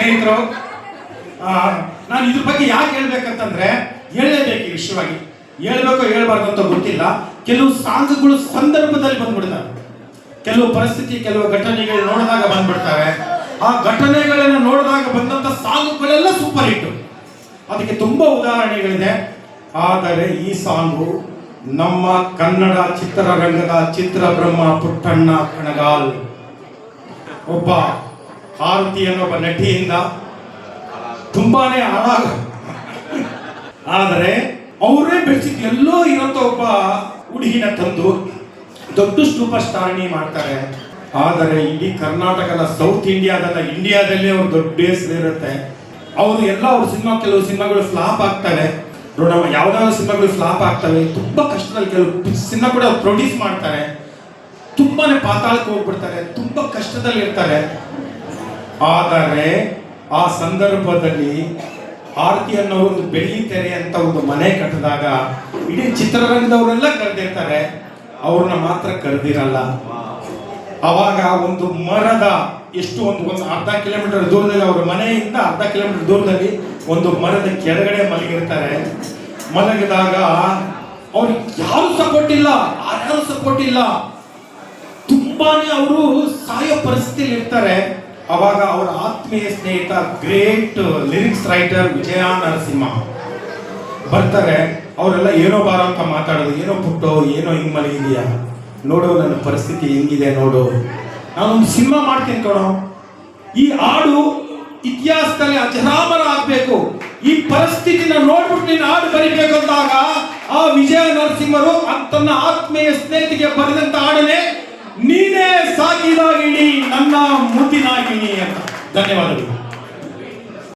ಸ್ನೇಹಿತರು, ನಾನು ಇದ್ರ ಬಗ್ಗೆ ಯಾಕೆ ಹೇಳ್ಬೇಕಂತಂದ್ರೆ ಹೇಳಲೇಬೇಕು. ಈ ವಿಷಯವಾಗಿ ಹೇಳ್ಬೇಕೋ ಹೇಳ್ಬಾರ್ದು ಅಂತ ಗೊತ್ತಿಲ್ಲ. ಕೆಲವು ಸಾಂಗ್ಗಳು ಸಂದರ್ಭದಲ್ಲಿ ಬಂದ್ಬಿಡ್ತವೆ, ಕೆಲವು ಪರಿಸ್ಥಿತಿ, ಕೆಲವು ಘಟನೆಗಳು ನೋಡಿದಾಗ ಬಂದ್ಬಿಡ್ತವೆ. ಆ ಘಟನೆಗಳನ್ನ ನೋಡಿದಾಗ ಬಂದಂತ ಸಾಂಗ್ಗಳೆಲ್ಲ ಸೂಪರ್ ಹಿಟ್. ಅದಕ್ಕೆ ತುಂಬಾ ಉದಾಹರಣೆಗಳಿದೆ. ಆದರೆ ಈ ಸಾಂಗು ನಮ್ಮ ಕನ್ನಡ ಚಿತ್ರರಂಗದ ಚಿತ್ರಬ್ರಹ್ಮ ಪುಟ್ಟಣ್ಣ ಕಣಗಾಲ್, ಒಬ್ಬ ಆರತಿ ಅನ್ನೊಬ್ಬ ನಟಿಯಿಂದ ತುಂಬಾನೇ ಹಾಳಾಗ, ಆದರೆ ಅವರೇ ಬೆಳೆಸಿದ ಎಲ್ಲೋ ಇರೋಂಥ ಒಬ್ಬ ಹುಡುಗಿನ ತಂದು ದೊಡ್ಡ ಸೂಪರ್ ಸ್ಟಾರ್ನಿ ಮಾಡ್ತಾರೆ. ಆದರೆ ಇಡೀ ಕರ್ನಾಟಕದ, ಸೌತ್ ಇಂಡಿಯಾದಲ್ಲ, ಇಂಡಿಯಾದಲ್ಲಿ ಅವ್ರು ದೊಡ್ಡ ಹೆಸರು ಇರುತ್ತೆ. ಅವರು ಎಲ್ಲ ಅವ್ರ ಸಿನಿಮಾ, ಕೆಲವು ಸಿನಿಮಾಗಳು ಫ್ಲಾಪ್ ಆಗ್ತವೆ. ನೋಡಮ್ಮ, ಯಾವ್ದಾದ್ರು ಸಿನಿಮಾಗಳು ಫ್ಲಾಪ್ ಆಗ್ತವೆ. ತುಂಬಾ ಕಷ್ಟದಲ್ಲಿ ಕೆಲವು ಸಿನಿಮಾ ಕೂಡ ಪ್ರೊಡ್ಯೂಸ್ ಮಾಡ್ತಾರೆ. ತುಂಬಾನೇ ಪಾತಾಳಕ್ಕೆ ಹೋಗ್ಬಿಡ್ತಾರೆ, ತುಂಬಾ ಕಷ್ಟದಲ್ಲಿ ಇರ್ತಾರೆ. ಆದರೆ ಆ ಸಂದರ್ಭದಲ್ಲಿ ಆರತಿ ಅನ್ನೋರು ಒಂದು ಬೆಳ್ಳಿ ತೆರೆ ಅಂತ ಒಂದು ಮನೆ ಕಟ್ಟಿದಾಗ ಇಡೀ ಚಿತ್ರರಂಗದವರೆಲ್ಲ ಕರೆದಿರ್ತಾರೆ, ಅವ್ರನ್ನ ಮಾತ್ರ ಕರೆದಿರಲ್ಲ. ಅವಾಗ ಒಂದು ಮರದ ಎಷ್ಟು ಒಂದು ಅರ್ಧ ಕಿಲೋಮೀಟರ್ ದೂರದಲ್ಲಿ, ಅವ್ರ ಮನೆಯಿಂದ ಅರ್ಧ ಕಿಲೋಮೀಟರ್ ದೂರದಲ್ಲಿ ಒಂದು ಮರದ ಕೆಳಗಡೆ ಮಲಗಿರ್ತಾರೆ. ಮಲಗಿದಾಗ ಅವ್ರಿಗೆ ಯಾರು ಸಪೋರ್ಟ್ ಇಲ್ಲ, ಯಾರ್ಯಾರು ಸಪೋರ್ಟ್ ಇಲ್ಲ, ತುಂಬಾನೇ ಅವರು ಸಾಯೋ ಪರಿಸ್ಥಿತಿಯಲ್ಲಿ ಇರ್ತಾರೆ. ಅವಾಗ ಅವರ ಆತ್ಮೀಯ ಸ್ನೇಹಿತ, ಗ್ರೇಟ್ ಲಿರಿಕ್ಸ್ ರೈಟರ್ ವಿಜಯ ನರಸಿಂಹ ಬರ್ತಾರೆ. ಅವರೆಲ್ಲ ಏನೋ ಬಾರ ಅಂತ ಮಾತಾಡೋದು, ಏನೋ ಪುಟ್ಟೋ, ಏನೋ ಹಿಂಗ್ ಮಲಗಿದೆಯಾ, ನೋಡು ನನ್ನ ಪರಿಸ್ಥಿತಿ ಹೆಂಗಿದೆ ನೋಡು, ನಾನೊಂದು ಸಿನಿಮಾ ಮಾಡ್ತೀನಿ ಕಣೋ, ಈ ಹಾಡು ಇತಿಹಾಸದಲ್ಲಿ ಅಜರಾಮರ ಆಗ್ಬೇಕು, ಈ ಪರಿಸ್ಥಿತಿನ ನೋಡ್ಬಿಟ್ಟು ನೀನು ಹಾಡು ಬರಿಬೇಕು ಅಂದಾಗ ಆ ವಿಜಯ ನರಸಿಂಹರು ತನ್ನ ಆತ್ಮೀಯ ಸ್ನೇಹಿತಿಗೆ ಬರೆದಂತ ಹಾಡನೆ ನೀನೇ ಸಾಕಿದಾಗಿಣಿ ನನ್ನ ಮುದ್ದಿನಾಗಿಣಿ ಅಂತ. ಧನ್ಯವಾದಗಳು.